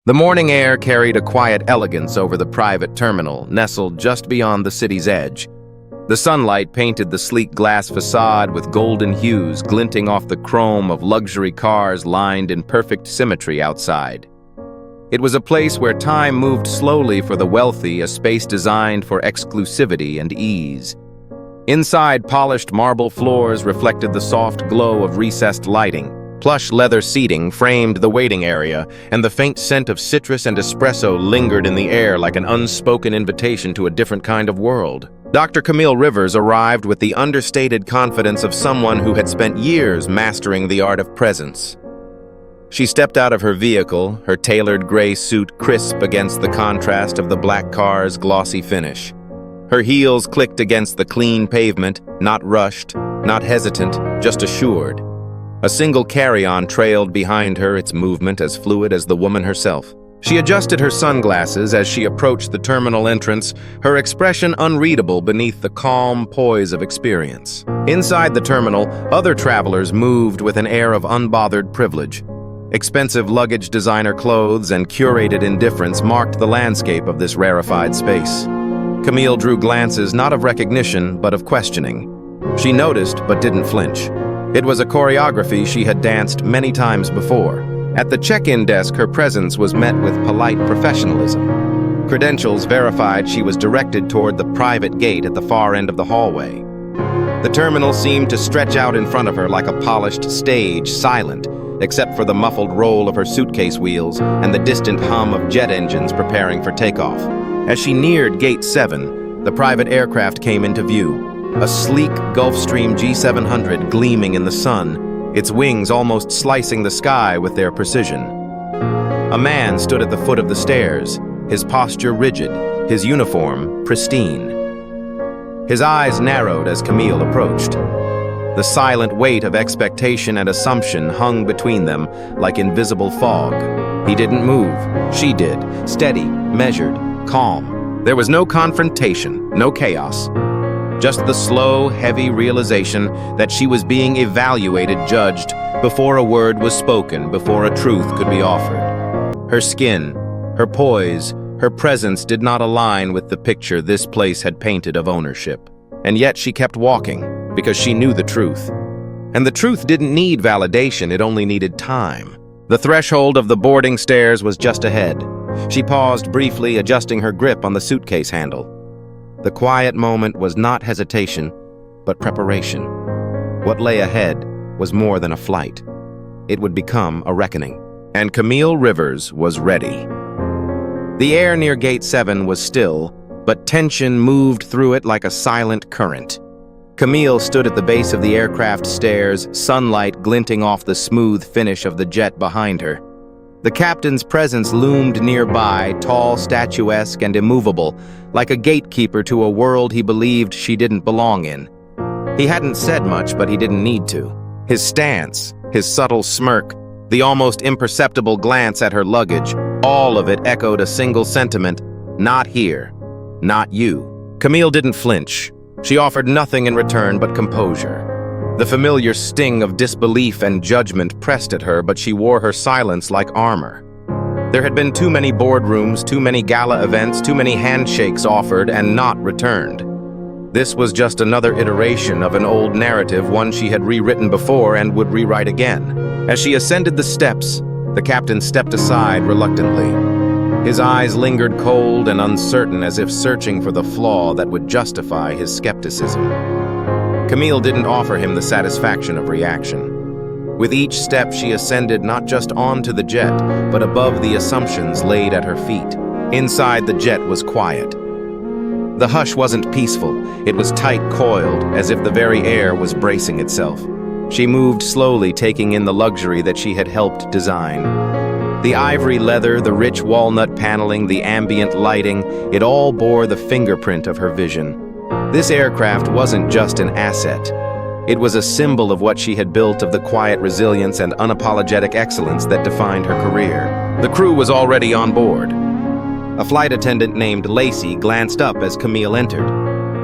The morning air carried a quiet elegance over the private terminal, nestled just beyond the city's edge. The sunlight painted the sleek glass facade with golden hues glinting off the chrome of luxury cars lined in perfect symmetry outside. It was a place where time moved slowly for the wealthy, a space designed for exclusivity and ease. Inside, polished marble floors reflected the soft glow of recessed lighting. Plush leather seating framed the waiting area, and the faint scent of citrus and espresso lingered in the air like an unspoken invitation to a different kind of world. Dr. Camille Rivers arrived with the understated confidence of someone who had spent years mastering the art of presence. She stepped out of her vehicle, her tailored gray suit crisp against the contrast of the black car's glossy finish. Her heels clicked against the clean pavement, not rushed, not hesitant, just assured. A single carry-on trailed behind her, its movement as fluid as the woman herself. She adjusted her sunglasses as she approached the terminal entrance, her expression unreadable beneath the calm poise of experience. Inside the terminal, other travelers moved with an air of unbothered privilege. Expensive luggage, designer clothes, and curated indifference marked the landscape of this rarefied space. Camille drew glances not of recognition, but of questioning. She noticed, but didn't flinch. It was a choreography she had danced many times before. At the check-in desk, her presence was met with polite professionalism. Credentials verified she was directed toward the private gate at the far end of the hallway. The terminal seemed to stretch out in front of her like a polished stage, silent, except for the muffled roll of her suitcase wheels and the distant hum of jet engines preparing for takeoff. As she neared Gate 7, the private aircraft came into view. A sleek Gulfstream G700 gleaming in the sun, its wings almost slicing the sky with their precision. A man stood at the foot of the stairs, his posture rigid, his uniform pristine. His eyes narrowed as Camille approached. The silent weight of expectation and assumption hung between them like invisible fog. He didn't move. She did, steady, measured, calm. There was no confrontation, no chaos. Just the slow, heavy realization that she was being evaluated, judged, before a word was spoken, before a truth could be offered. Her skin, her poise, her presence did not align with the picture this place had painted of ownership. And yet she kept walking, because she knew the truth. And the truth didn't need validation, it only needed time. The threshold of the boarding stairs was just ahead. She paused briefly, adjusting her grip on the suitcase handle. The quiet moment was not hesitation, but preparation. What lay ahead was more than a flight. It would become a reckoning. And Camille Rivers was ready. The air near Gate 7 was still, but tension moved through it like a silent current. Camille stood at the base of the aircraft stairs, sunlight glinting off the smooth finish of the jet behind her. The captain's presence loomed nearby, tall, statuesque, and immovable, like a gatekeeper to a world he believed she didn't belong in. He hadn't said much, but he didn't need to. His stance, his subtle smirk, the almost imperceptible glance at her luggage, all of it echoed a single sentiment: not here, not you. Camille didn't flinch. She offered nothing in return but composure. The familiar sting of disbelief and judgment pressed at her, but she wore her silence like armor. There had been too many boardrooms, too many gala events, too many handshakes offered and not returned. This was just another iteration of an old narrative, one she had rewritten before and would rewrite again. As she ascended the steps, the captain stepped aside reluctantly. His eyes lingered cold and uncertain, as if searching for the flaw that would justify his skepticism. Camille didn't offer him the satisfaction of reaction. With each step, she ascended not just onto the jet, but above the assumptions laid at her feet. Inside the jet was quiet. The hush wasn't peaceful, it was tight-coiled, as if the very air was bracing itself. She moved slowly, taking in the luxury that she had helped design. The ivory leather, the rich walnut paneling, the ambient lighting, it all bore the fingerprint of her vision. This aircraft wasn't just an asset. It was a symbol of what she had built, of the quiet resilience and unapologetic excellence that defined her career. The crew was already on board. A flight attendant named Lacey glanced up as Camille entered.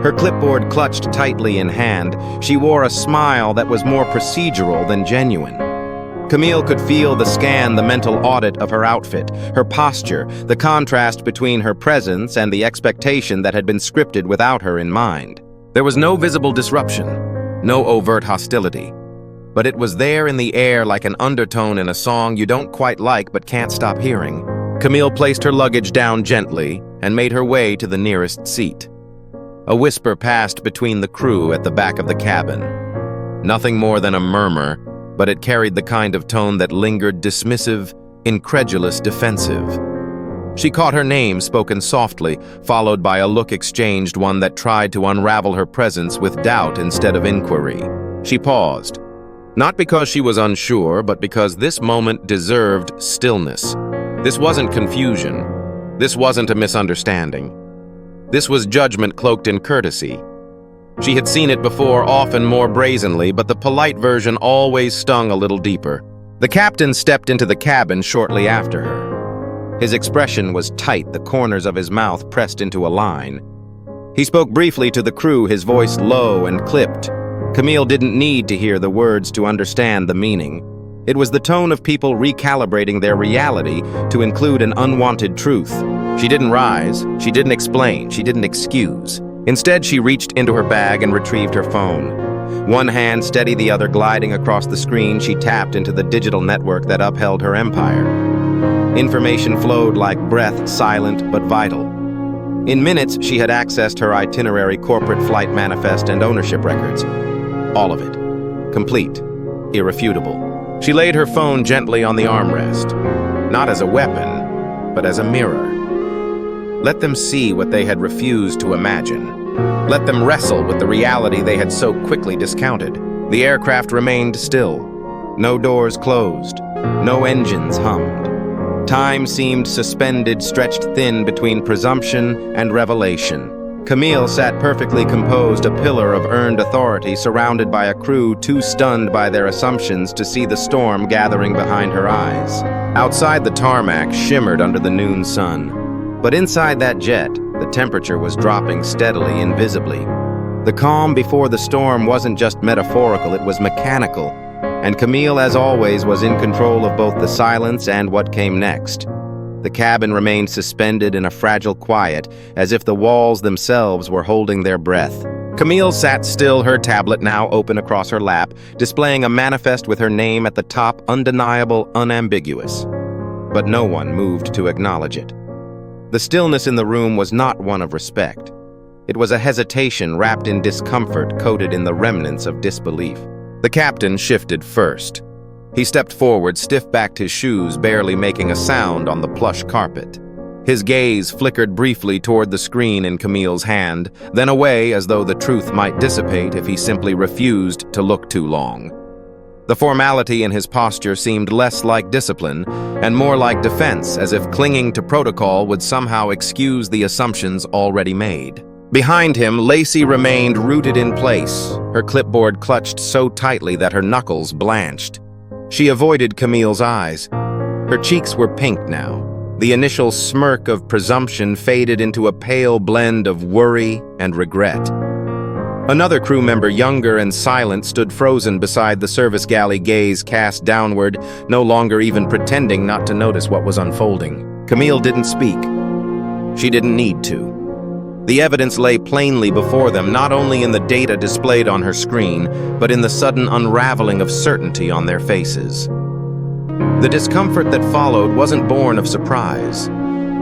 Her clipboard clutched tightly in hand, she wore a smile that was more procedural than genuine. Camille could feel the scan, the mental audit of her outfit, her posture, the contrast between her presence and the expectation that had been scripted without her in mind. There was no visible disruption, no overt hostility, but it was there in the air like an undertone in a song you don't quite like but can't stop hearing. Camille placed her luggage down gently and made her way to the nearest seat. A whisper passed between the crew at the back of the cabin. Nothing more than a murmur, but it carried the kind of tone that lingered, dismissive, incredulous, defensive. She caught her name spoken softly, followed by a look exchanged, one that tried to unravel her presence with doubt instead of inquiry. She paused, not because she was unsure, but because this moment deserved stillness. This wasn't confusion. This wasn't a misunderstanding. This was judgment cloaked in courtesy. She had seen it before, often more brazenly, but the polite version always stung a little deeper. The captain stepped into the cabin shortly after her. His expression was tight, the corners of his mouth pressed into a line. He spoke briefly to the crew, his voice low and clipped. Camille didn't need to hear the words to understand the meaning. It was the tone of people recalibrating their reality to include an unwanted truth. She didn't rise, she didn't explain, she didn't excuse. Instead, she reached into her bag and retrieved her phone. One hand steady, the other gliding across the screen, she tapped into the digital network that upheld her empire. Information flowed like breath, silent but vital. In minutes, she had accessed her itinerary, corporate flight manifest, and ownership records. All of it. Complete. Irrefutable. She laid her phone gently on the armrest. Not as a weapon, but as a mirror. Let them see what they had refused to imagine. Let them wrestle with the reality they had so quickly discounted. The aircraft remained still. No doors closed. No engines hummed. Time seemed suspended, stretched thin between presumption and revelation. Camille sat perfectly composed, a pillar of earned authority, surrounded by a crew too stunned by their assumptions to see the storm gathering behind her eyes. Outside, the tarmac shimmered under the noon sun. But inside that jet, the temperature was dropping steadily, invisibly. The calm before the storm wasn't just metaphorical, it was mechanical, and Camille, as always, was in control of both the silence and what came next. The cabin remained suspended in a fragile quiet, as if the walls themselves were holding their breath. Camille sat still, her tablet now open across her lap, displaying a manifest with her name at the top, undeniable, unambiguous. But no one moved to acknowledge it. The stillness in the room was not one of respect. It was a hesitation wrapped in discomfort, coated in the remnants of disbelief. The captain shifted first. He stepped forward, stiff-backed his shoes, barely making a sound on the plush carpet. His gaze flickered briefly toward the screen in Camille's hand, then away as though the truth might dissipate if he simply refused to look too long. The formality in his posture seemed less like discipline and more like defense, as if clinging to protocol would somehow excuse the assumptions already made. Behind him, Lacey remained rooted in place, her clipboard clutched so tightly that her knuckles blanched. She avoided Camille's eyes. Her cheeks were pink now. The initial smirk of presumption faded into a pale blend of worry and regret. Another crew member, younger and silent, stood frozen beside the service galley, gaze cast downward, no longer even pretending not to notice what was unfolding. Camille didn't speak. She didn't need to. The evidence lay plainly before them, not only in the data displayed on her screen, but in the sudden unraveling of certainty on their faces. The discomfort that followed wasn't born of surprise.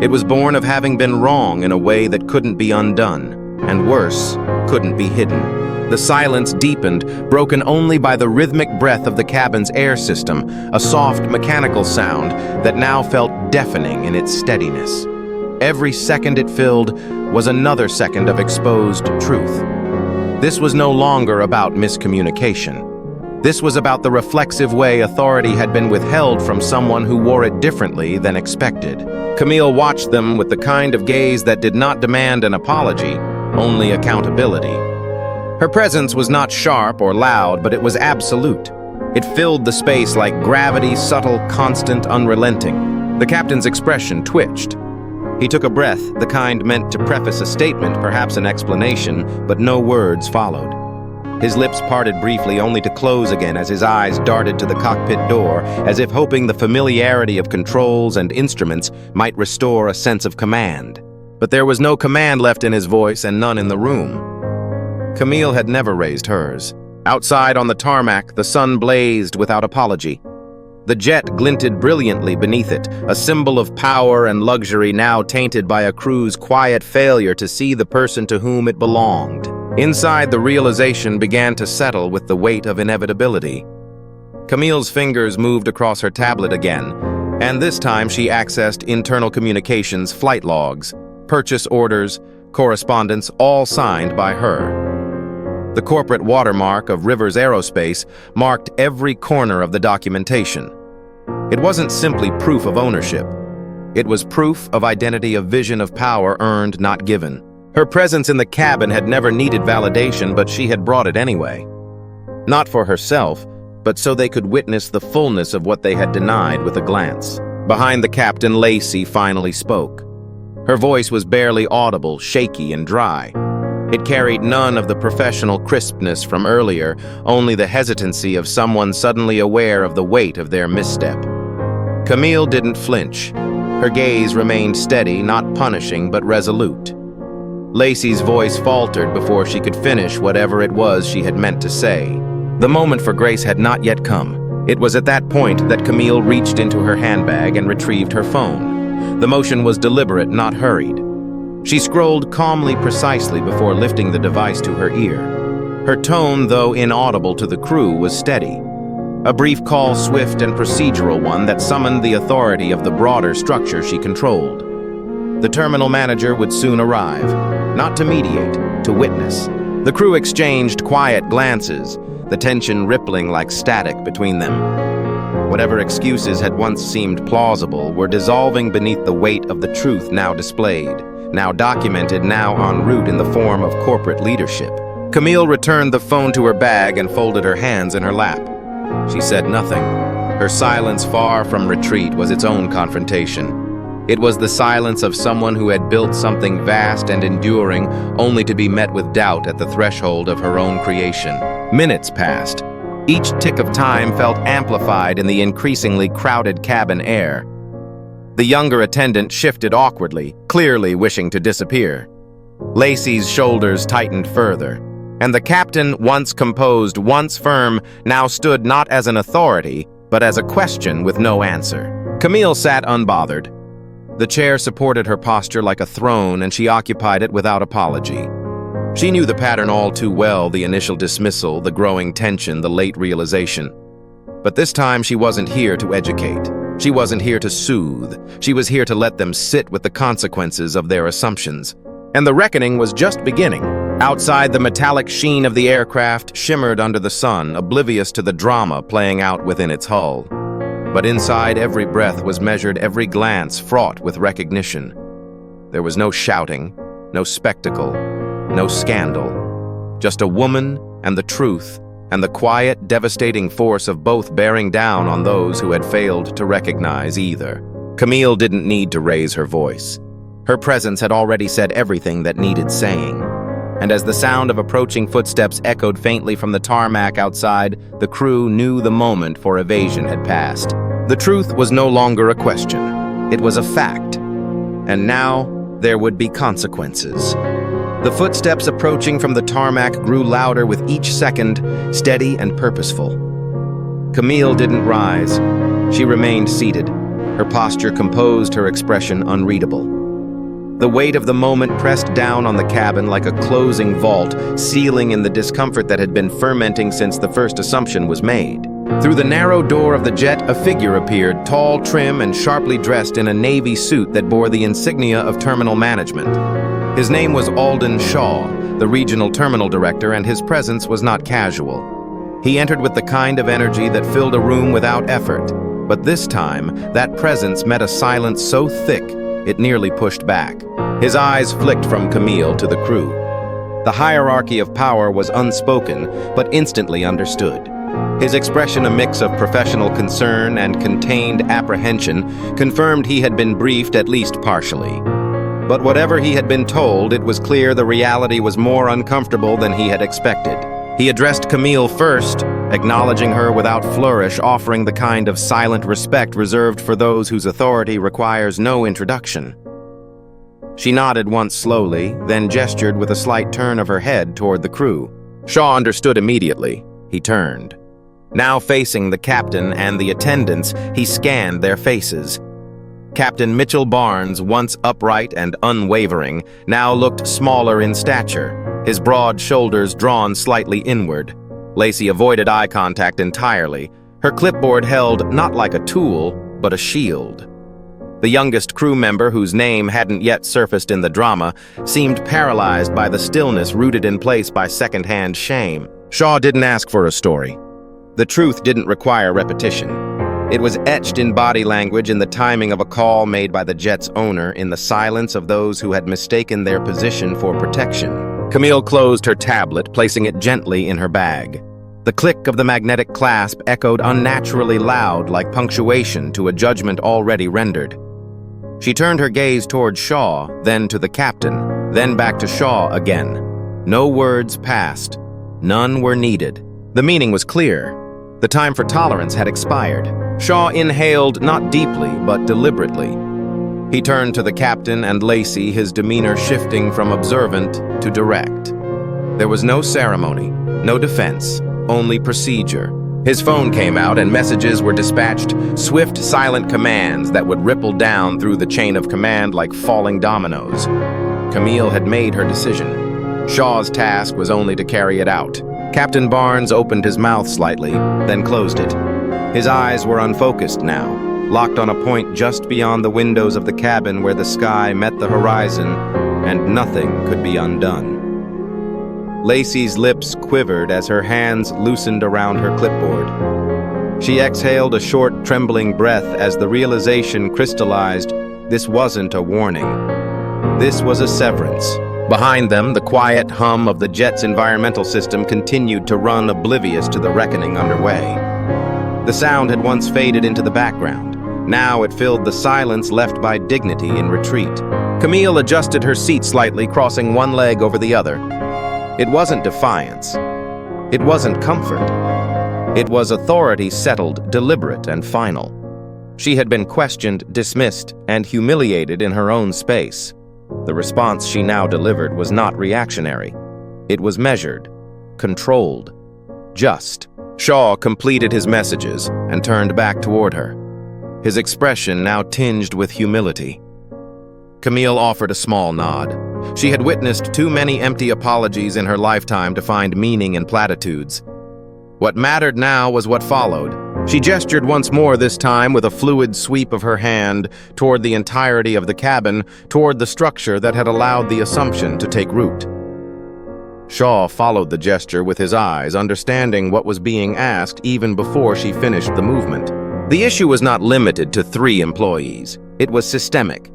It was born of having been wrong in a way that couldn't be undone. And worse, couldn't be hidden. The silence deepened, broken only by the rhythmic breath of the cabin's air system, a soft mechanical sound that now felt deafening in its steadiness. Every second it filled was another second of exposed truth. This was no longer about miscommunication. This was about the reflexive way authority had been withheld from someone who wore it differently than expected. Camille watched them with the kind of gaze that did not demand an apology, only accountability. Her presence was not sharp or loud, but it was absolute. It filled the space like gravity, subtle, constant, unrelenting. The captain's expression twitched. He took a breath, the kind meant to preface a statement, perhaps an explanation, but no words followed. His lips parted briefly, only to close again as his eyes darted to the cockpit door, as if hoping the familiarity of controls and instruments might restore a sense of command. But there was no command left in his voice and none in the room. Camille had never raised hers. Outside on the tarmac, the sun blazed without apology. The jet glinted brilliantly beneath it, a symbol of power and luxury now tainted by a crew's quiet failure to see the person to whom it belonged. Inside, the realization began to settle with the weight of inevitability. Camille's fingers moved across her tablet again, and this time she accessed internal communications, flight logs, purchase orders, correspondence, all signed by her. The corporate watermark of Rivers Aerospace marked every corner of the documentation. It wasn't simply proof of ownership. It was proof of identity, of vision, of power earned, not given. Her presence in the cabin had never needed validation, but she had brought it anyway. Not for herself, but so they could witness the fullness of what they had denied with a glance. Behind the captain, Lacey finally spoke. Her voice was barely audible, shaky and dry. It carried none of the professional crispness from earlier, only the hesitancy of someone suddenly aware of the weight of their misstep. Camille didn't flinch. Her gaze remained steady, not punishing, but resolute. Lacey's voice faltered before she could finish whatever it was she had meant to say. The moment for grace had not yet come. It was at that point that Camille reached into her handbag and retrieved her phone. The motion was deliberate, not hurried. She scrolled calmly, precisely before lifting the device to her ear. Her tone, though inaudible to the crew, was steady. A brief call, swift and procedural one that summoned the authority of the broader structure she controlled. The terminal manager would soon arrive, not to mediate, to witness. The crew exchanged quiet glances, the tension rippling like static between them. Whatever excuses had once seemed plausible were dissolving beneath the weight of the truth now displayed, now documented, now en route in the form of corporate leadership. Camille returned the phone to her bag and folded her hands in her lap. She said nothing. Her silence, far from retreat, was its own confrontation. It was the silence of someone who had built something vast and enduring, only to be met with doubt at the threshold of her own creation. Minutes passed. Each tick of time felt amplified in the increasingly crowded cabin air. The younger attendant shifted awkwardly, clearly wishing to disappear. Lacey's shoulders tightened further, and the captain, once composed, once firm, now stood not as an authority, but as a question with no answer. Camille sat unbothered. The chair supported her posture like a throne, and she occupied it without apology. She knew the pattern all too well, the initial dismissal, the growing tension, the late realization. But this time she wasn't here to educate. She wasn't here to soothe. She was here to let them sit with the consequences of their assumptions. And the reckoning was just beginning. Outside, the metallic sheen of the aircraft shimmered under the sun, oblivious to the drama playing out within its hull. But inside, every breath was measured, every glance fraught with recognition. There was no shouting, no spectacle, no scandal. Just a woman and the truth, and the quiet, devastating force of both bearing down on those who had failed to recognize either. Camille didn't need to raise her voice. Her presence had already said everything that needed saying. And as the sound of approaching footsteps echoed faintly from the tarmac outside, the crew knew the moment for evasion had passed. The truth was no longer a question. It was a fact. And now, there would be consequences. The footsteps approaching from the tarmac grew louder with each second, steady and purposeful. Camille didn't rise. She remained seated, her posture composed, her expression unreadable. The weight of the moment pressed down on the cabin like a closing vault, sealing in the discomfort that had been fermenting since the first assumption was made. Through the narrow door of the jet, a figure appeared, tall, trim, and sharply dressed in a navy suit that bore the insignia of terminal management. His name was Alden Shaw, the regional terminal director, and his presence was not casual. He entered with the kind of energy that filled a room without effort, but this time, that presence met a silence so thick it nearly pushed back. His eyes flicked from Camille to the crew. The hierarchy of power was unspoken, but instantly understood. His expression, a mix of professional concern and contained apprehension, confirmed he had been briefed at least partially. But whatever he had been told, it was clear the reality was more uncomfortable than he had expected. He addressed Camille first, acknowledging her without flourish, offering the kind of silent respect reserved for those whose authority requires no introduction. She nodded once slowly, then gestured with a slight turn of her head toward the crew. Shaw understood immediately. He turned. Now facing the captain and the attendants, he scanned their faces. Captain Mitchell Barnes, once upright and unwavering, now looked smaller in stature, his broad shoulders drawn slightly inward. Lacey avoided eye contact entirely, her clipboard held not like a tool, but a shield. The youngest crew member, whose name hadn't yet surfaced in the drama, seemed paralyzed by the stillness rooted in place by second-hand shame. Shaw didn't ask for a story. The truth didn't require repetition. It was etched in body language, in the timing of a call made by the jet's owner, in the silence of those who had mistaken their position for protection. Camille closed her tablet, placing it gently in her bag. The click of the magnetic clasp echoed unnaturally loud, like punctuation to a judgment already rendered. She turned her gaze toward Shaw, then to the captain, then back to Shaw again. No words passed. None were needed. The meaning was clear. The time for tolerance had expired. Shaw inhaled not deeply, but deliberately. He turned to the captain and Lacey, his demeanor shifting from observant to direct. There was no ceremony, no defense, only procedure. His phone came out and messages were dispatched, swift, silent commands that would ripple down through the chain of command like falling dominoes. Camille had made her decision. Shaw's task was only to carry it out. Captain Barnes opened his mouth slightly, then closed it. His eyes were unfocused now, locked on a point just beyond the windows of the cabin where the sky met the horizon, and nothing could be undone. Lacey's lips quivered as her hands loosened around her clipboard. She exhaled a short, trembling breath as the realization crystallized. This wasn't a warning. This was a severance. Behind them, the quiet hum of the jet's environmental system continued to run, oblivious to the reckoning underway. The sound had once faded into the background. Now it filled the silence left by dignity in retreat. Camille adjusted her seat slightly, crossing one leg over the other. It wasn't defiance. It wasn't comfort. It was authority settled, deliberate, and final. She had been questioned, dismissed, and humiliated in her own space. The response she now delivered was not reactionary. It was measured, controlled, just. Shaw completed his messages and turned back toward her, his expression now tinged with humility. Camille offered a small nod. She had witnessed too many empty apologies in her lifetime to find meaning in platitudes. What mattered now was what followed. She gestured once more, this time with a fluid sweep of her hand toward the entirety of the cabin, toward the structure that had allowed the assumption to take root. Shaw followed the gesture with his eyes, understanding what was being asked even before she finished the movement. The issue was not limited to 3 employees. It was systemic.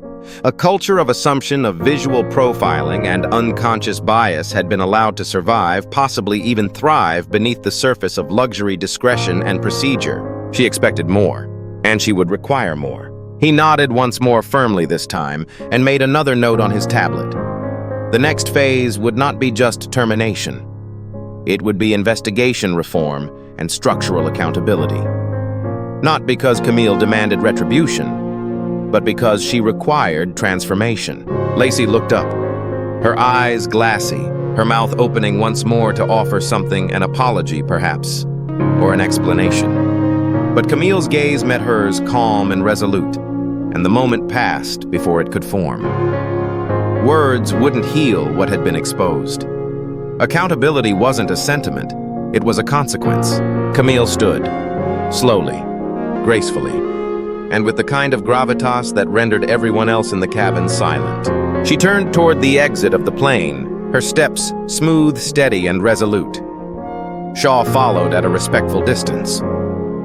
A culture of assumption, of visual profiling, and unconscious bias had been allowed to survive, possibly even thrive, beneath the surface of luxury, discretion, and procedure. She expected more, and she would require more. He nodded once more firmly this time, and made another note on his tablet. The next phase would not be just termination. It would be investigation reform and structural accountability. Not because Camille demanded retribution, but because she required transformation. Lacey looked up, her eyes glassy, her mouth opening once more to offer something, an apology perhaps, or an explanation. But Camille's gaze met hers, calm and resolute, and the moment passed before it could form. Words wouldn't heal what had been exposed. Accountability wasn't a sentiment, it was a consequence. Camille stood, slowly, gracefully, and with the kind of gravitas that rendered everyone else in the cabin silent. She turned toward the exit of the plane, her steps smooth, steady, and resolute. Shaw followed at a respectful distance.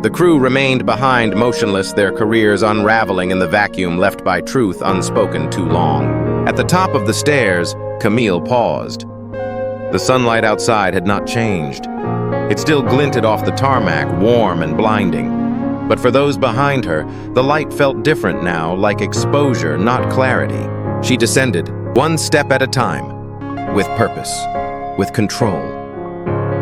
The crew remained behind, motionless, their careers unraveling in the vacuum left by truth unspoken too long. At the top of the stairs, Camille paused. The sunlight outside had not changed. It still glinted off the tarmac, warm and blinding. But for those behind her, the light felt different now, like exposure, not clarity. She descended, one step at a time, with purpose, with control.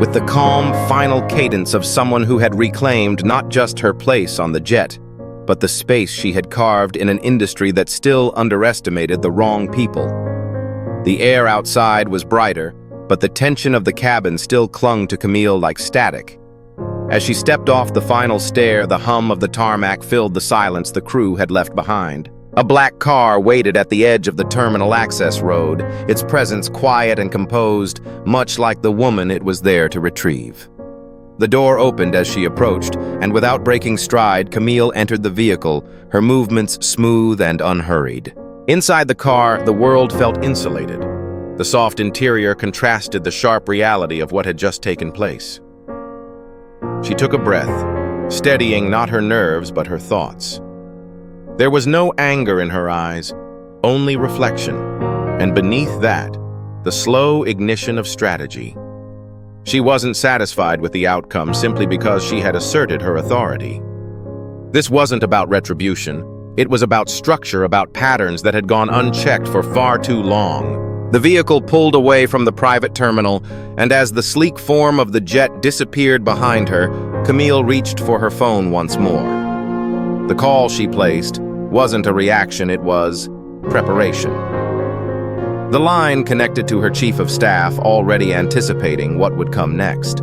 with the calm, final cadence of someone who had reclaimed not just her place on the jet, but the space she had carved in an industry that still underestimated the wrong people. The air outside was brighter, but the tension of the cabin still clung to Camille like static. As she stepped off the final stair, the hum of the tarmac filled the silence the crew had left behind. A black car waited at the edge of the terminal access road, its presence quiet and composed, much like the woman it was there to retrieve. The door opened as she approached, and without breaking stride, Camille entered the vehicle, her movements smooth and unhurried. Inside the car, the world felt insulated. The soft interior contrasted the sharp reality of what had just taken place. She took a breath, steadying not her nerves but her thoughts. There was no anger in her eyes, only reflection, and beneath that, the slow ignition of strategy. She wasn't satisfied with the outcome simply because she had asserted her authority. This wasn't about retribution. It was about structure, about patterns that had gone unchecked for far too long. The vehicle pulled away from the private terminal, and as the sleek form of the jet disappeared behind her, Camille reached for her phone once more. The call she placed wasn't a reaction, it was preparation. The line connected to her chief of staff, already anticipating what would come next.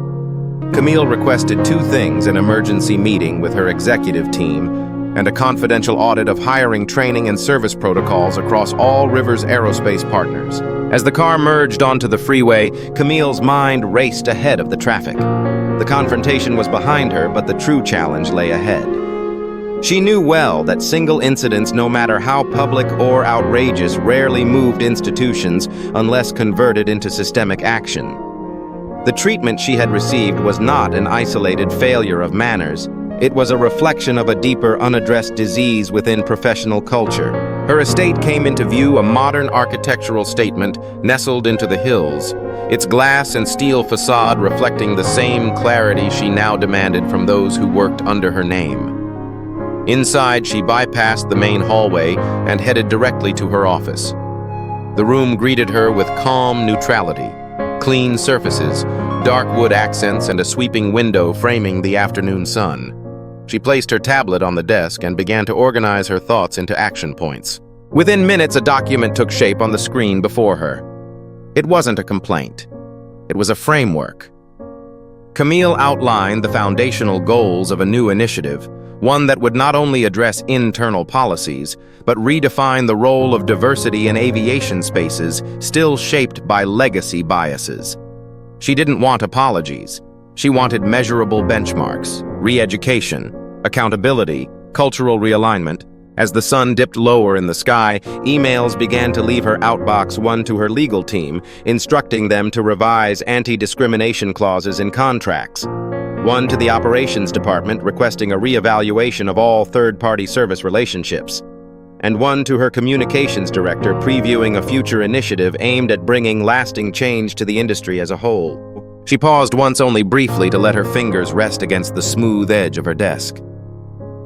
Camille requested two things: an emergency meeting with her executive team and a confidential audit of hiring, training, and service protocols across all Rivers Aerospace partners. As the car merged onto the freeway, Camille's mind raced ahead of the traffic. The confrontation was behind her, but the true challenge lay ahead. She knew well that single incidents, no matter how public or outrageous, rarely moved institutions unless converted into systemic action. The treatment she had received was not an isolated failure of manners. It was a reflection of a deeper, unaddressed disease within professional culture. Her estate came into view, a modern architectural statement nestled into the hills, its glass and steel facade reflecting the same clarity she now demanded from those who worked under her name. Inside, she bypassed the main hallway and headed directly to her office. The room greeted her with calm neutrality, clean surfaces, dark wood accents, and a sweeping window framing the afternoon sun. She placed her tablet on the desk and began to organize her thoughts into action points. Within minutes, a document took shape on the screen before her. It wasn't a complaint. It was a framework. Camille outlined the foundational goals of a new initiative, one that would not only address internal policies, but redefine the role of diversity in aviation spaces still shaped by legacy biases. She didn't want apologies. She wanted measurable benchmarks, re-education, accountability, cultural realignment. As the sun dipped lower in the sky, emails began to leave her outbox, one to her legal team, instructing them to revise anti-discrimination clauses in contracts, one to the operations department requesting a reevaluation of all third-party service relationships, and one to her communications director previewing a future initiative aimed at bringing lasting change to the industry as a whole. She paused once only briefly to let her fingers rest against the smooth edge of her desk.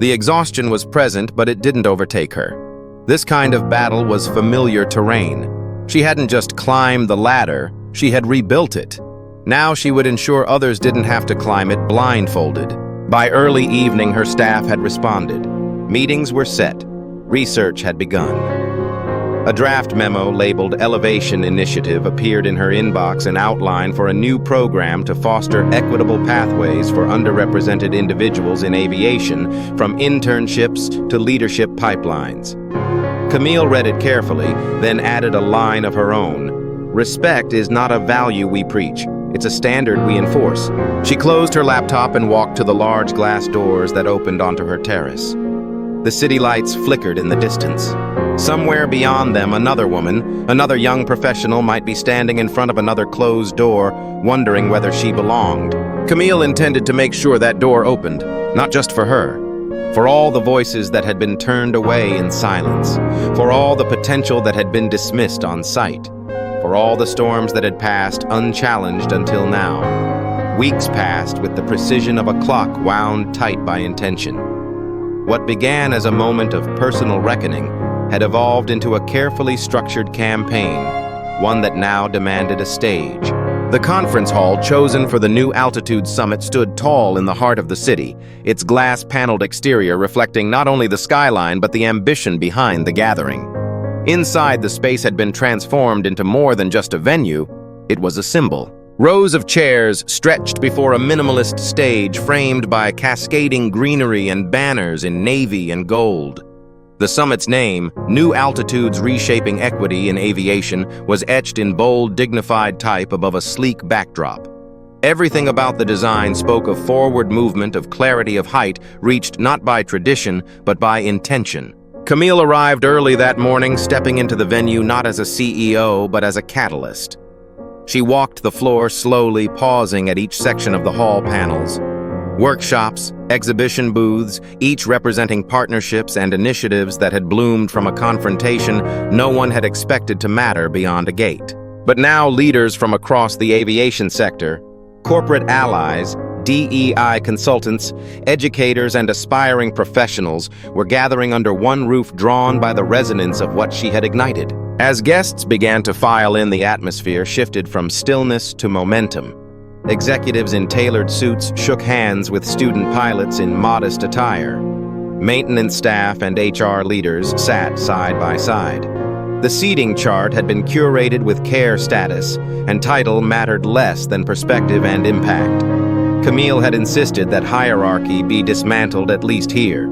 The exhaustion was present, but it didn't overtake her. This kind of battle was familiar terrain. She hadn't just climbed the ladder, she had rebuilt it. Now she would ensure others didn't have to climb it blindfolded. By early evening, her staff had responded. Meetings were set. Research had begun. A draft memo labeled Elevation Initiative appeared in her inbox, an outline for a new program to foster equitable pathways for underrepresented individuals in aviation, from internships to leadership pipelines. Camille read it carefully, then added a line of her own. Respect is not a value we preach. It's a standard we enforce. She closed her laptop and walked to the large glass doors that opened onto her terrace. The city lights flickered in the distance. Somewhere beyond them, another woman, another young professional, might be standing in front of another closed door, wondering whether she belonged. Camille intended to make sure that door opened, not just for her, for all the voices that had been turned away in silence, for all the potential that had been dismissed on sight, for all the storms that had passed unchallenged until now. Weeks passed with the precision of a clock wound tight by intention. What began as a moment of personal reckoning had evolved into a carefully structured campaign, one that now demanded a stage. The conference hall chosen for the new altitude summit stood tall in the heart of the city, its glass-paneled exterior reflecting not only the skyline but the ambition behind the gathering. Inside, the space had been transformed into more than just a venue, it was a symbol. Rows of chairs stretched before a minimalist stage framed by cascading greenery and banners in navy and gold. The summit's name, New Altitudes Reshaping Equity in Aviation, was etched in bold, dignified type above a sleek backdrop. Everything about the design spoke of forward movement, of clarity of height, reached not by tradition, but by intention. Camille arrived early that morning, stepping into the venue not as a CEO, but as a catalyst. She walked the floor slowly, pausing at each section of the hall panels. Workshops, exhibition booths, each representing partnerships and initiatives that had bloomed from a confrontation no one had expected to matter beyond a gate. But now leaders from across the aviation sector, corporate allies, DEI consultants, educators, and aspiring professionals were gathering under one roof, drawn by the resonance of what she had ignited. As guests began to file in, the atmosphere shifted from stillness to momentum. Executives in tailored suits shook hands with student pilots in modest attire. Maintenance staff and HR leaders sat side by side. The seating chart had been curated with care status, and title mattered less than perspective and impact. Camille had insisted that hierarchy be dismantled, at least here.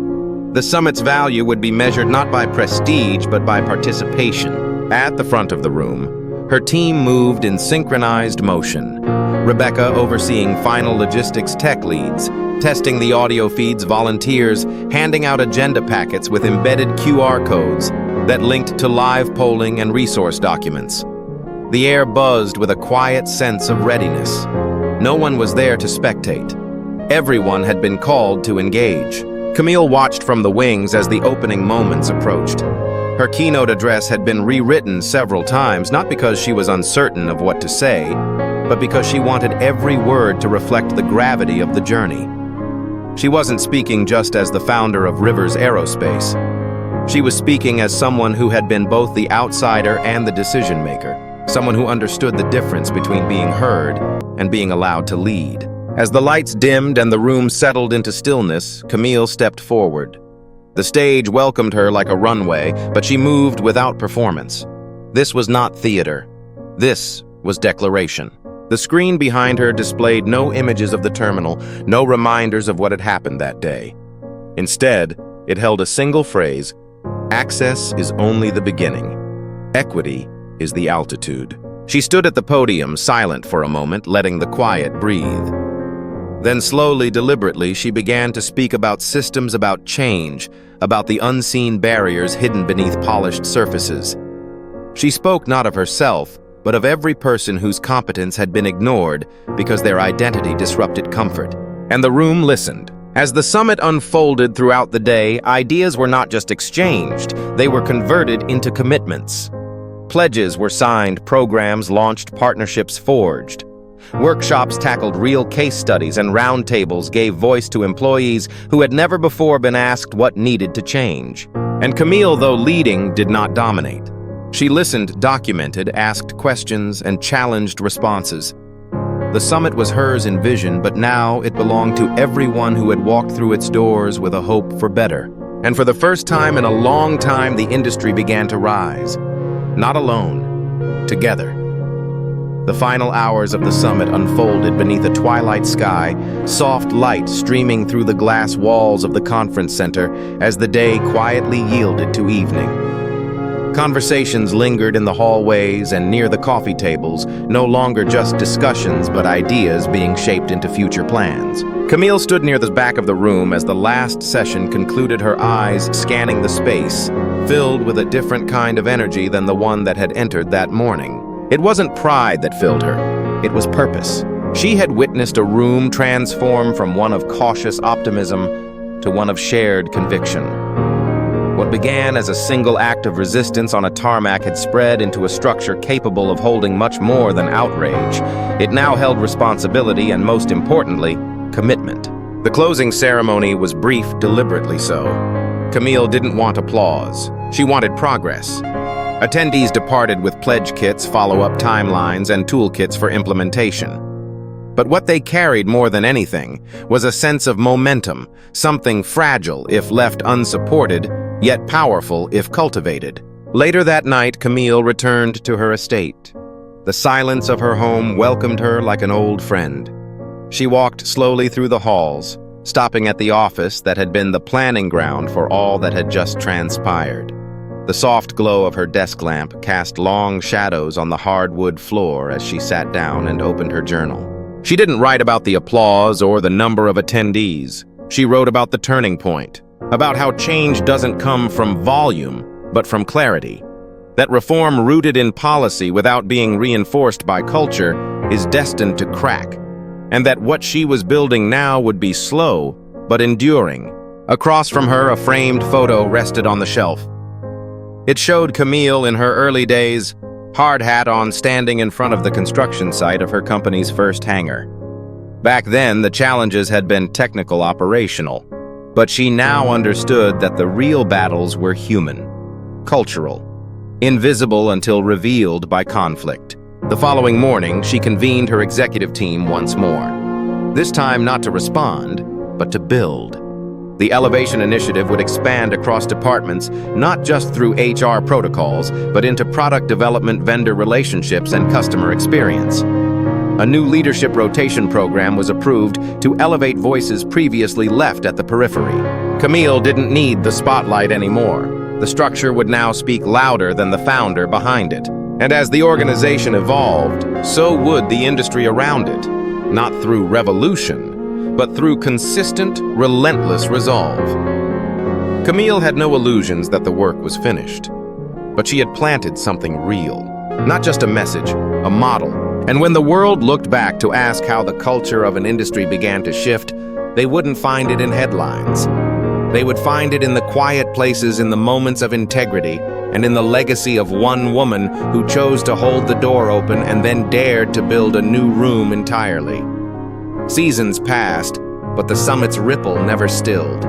The summit's value would be measured not by prestige, but by participation. At the front of the room, her team moved in synchronized motion. Rebecca overseeing final logistics tech leads, testing the audio feeds, volunteers handing out agenda packets with embedded QR codes that linked to live polling and resource documents. The air buzzed with a quiet sense of readiness. No one was there to spectate. Everyone had been called to engage. Camille watched from the wings as the opening moments approached. Her keynote address had been rewritten several times, not because she was uncertain of what to say, but because she wanted every word to reflect the gravity of the journey. She wasn't speaking just as the founder of Rivers Aerospace. She was speaking as someone who had been both the outsider and the decision-maker, someone who understood the difference between being heard and being allowed to lead. As the lights dimmed and the room settled into stillness, Camille stepped forward. The stage welcomed her like a runway, but she moved without performance. This was not theater. This was declaration. The screen behind her displayed no images of the terminal, no reminders of what had happened that day. Instead, it held a single phrase: "Access is only the beginning. Equity is the altitude." She stood at the podium, silent for a moment, letting the quiet breathe. Then slowly, deliberately, she began to speak about systems, about change, about the unseen barriers hidden beneath polished surfaces. She spoke not of herself, but of every person whose competence had been ignored because their identity disrupted comfort. And the room listened. As the summit unfolded throughout the day, ideas were not just exchanged, they were converted into commitments. Pledges were signed, programs launched, partnerships forged. Workshops tackled real case studies, and roundtables gave voice to employees who had never before been asked what needed to change. And Camille, though leading, did not dominate. She listened, documented, asked questions, and challenged responses. The summit was hers in vision, but now it belonged to everyone who had walked through its doors with a hope for better. And for the first time in a long time, the industry began to rise. Not alone, together. The final hours of the summit unfolded beneath a twilight sky, soft light streaming through the glass walls of the conference center as the day quietly yielded to evening. Conversations lingered in the hallways and near the coffee tables, no longer just discussions but ideas being shaped into future plans. Camille stood near the back of the room as the last session concluded, her eyes scanning the space, filled with a different kind of energy than the one that had entered that morning. It wasn't pride that filled her, it was purpose. She had witnessed a room transform from one of cautious optimism to one of shared conviction. What began as a single act of resistance on a tarmac had spread into a structure capable of holding much more than outrage. It now held responsibility and, most importantly, commitment. The closing ceremony was brief, deliberately so. Camille didn't want applause. She wanted progress. Attendees departed with pledge kits, follow-up timelines, and toolkits for implementation. But what they carried more than anything was a sense of momentum, something fragile if left unsupported, yet powerful if cultivated. Later that night, Camille returned to her estate. The silence of her home welcomed her like an old friend. She walked slowly through the halls, stopping at the office that had been the planning ground for all that had just transpired. The soft glow of her desk lamp cast long shadows on the hardwood floor as she sat down and opened her journal. She didn't write about the applause or the number of attendees. She wrote about the turning point, about how change doesn't come from volume, but from clarity. That reform rooted in policy without being reinforced by culture is destined to crack, and that what she was building now would be slow, but enduring. Across from her, a framed photo rested on the shelf. It showed Camille in her early days, hard hat on, standing in front of the construction site of her company's first hangar. Back then, the challenges had been technical, operational, but she now understood that the real battles were human, cultural, invisible until revealed by conflict. The following morning, she convened her executive team once more. This time not to respond, but to build. The Elevation Initiative would expand across departments, not just through HR protocols, but into product development, vendor relationships, and customer experience. A new leadership rotation program was approved to elevate voices previously left at the periphery. Camille didn't need the spotlight anymore. The structure would now speak louder than the founder behind it. And as the organization evolved, so would the industry around it, not through revolution, but through consistent, relentless resolve. Camille had no illusions that the work was finished, but she had planted something real, not just a message, a model. And when the world looked back to ask how the culture of an industry began to shift, they wouldn't find it in headlines. They would find it in the quiet places, in the moments of integrity, and in the legacy of one woman who chose to hold the door open and then dared to build a new room entirely. Seasons passed, but the summit's ripple never stilled.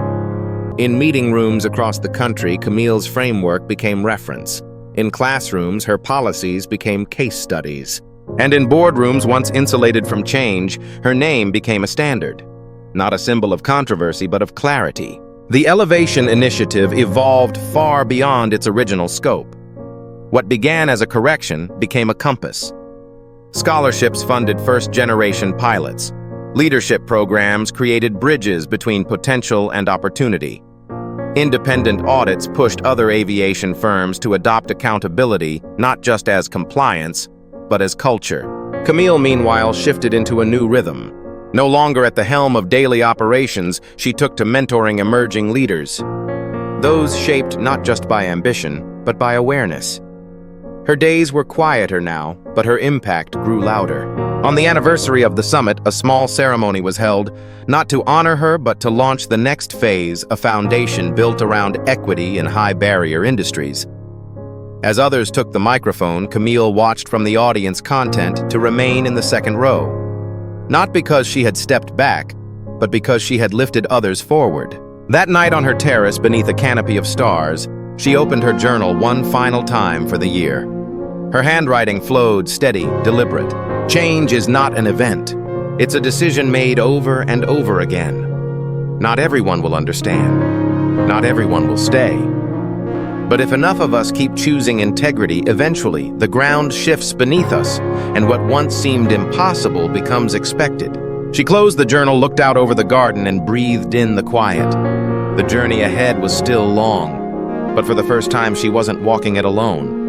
In meeting rooms across the country, Camille's framework became reference. In classrooms, her policies became case studies. And in boardrooms once insulated from change, her name became a standard. Not a symbol of controversy, but of clarity. The Elevation Initiative evolved far beyond its original scope. What began as a correction became a compass. Scholarships funded first-generation pilots. Leadership programs created bridges between potential and opportunity. Independent audits pushed other aviation firms to adopt accountability not just as compliance, but as culture. Camille, meanwhile, shifted into a new rhythm. No longer at the helm of daily operations, she took to mentoring emerging leaders. Those shaped not just by ambition, but by awareness. Her days were quieter now, but her impact grew louder. On the anniversary of the summit, a small ceremony was held, not to honor her, but to launch the next phase, a foundation built around equity in high-barrier industries. As others took the microphone, Camille watched from the audience content to remain in the second row. Not because she had stepped back, but because she had lifted others forward. That night on her terrace beneath a canopy of stars, she opened her journal one final time for the year. Her handwriting flowed steady, deliberate. Change is not an event. It's a decision made over and over again. Not everyone will understand. Not everyone will stay. But if enough of us keep choosing integrity, eventually the ground shifts beneath us, and what once seemed impossible becomes expected. She closed the journal, looked out over the garden, and breathed in the quiet. The journey ahead was still long, but for the first time she wasn't walking it alone.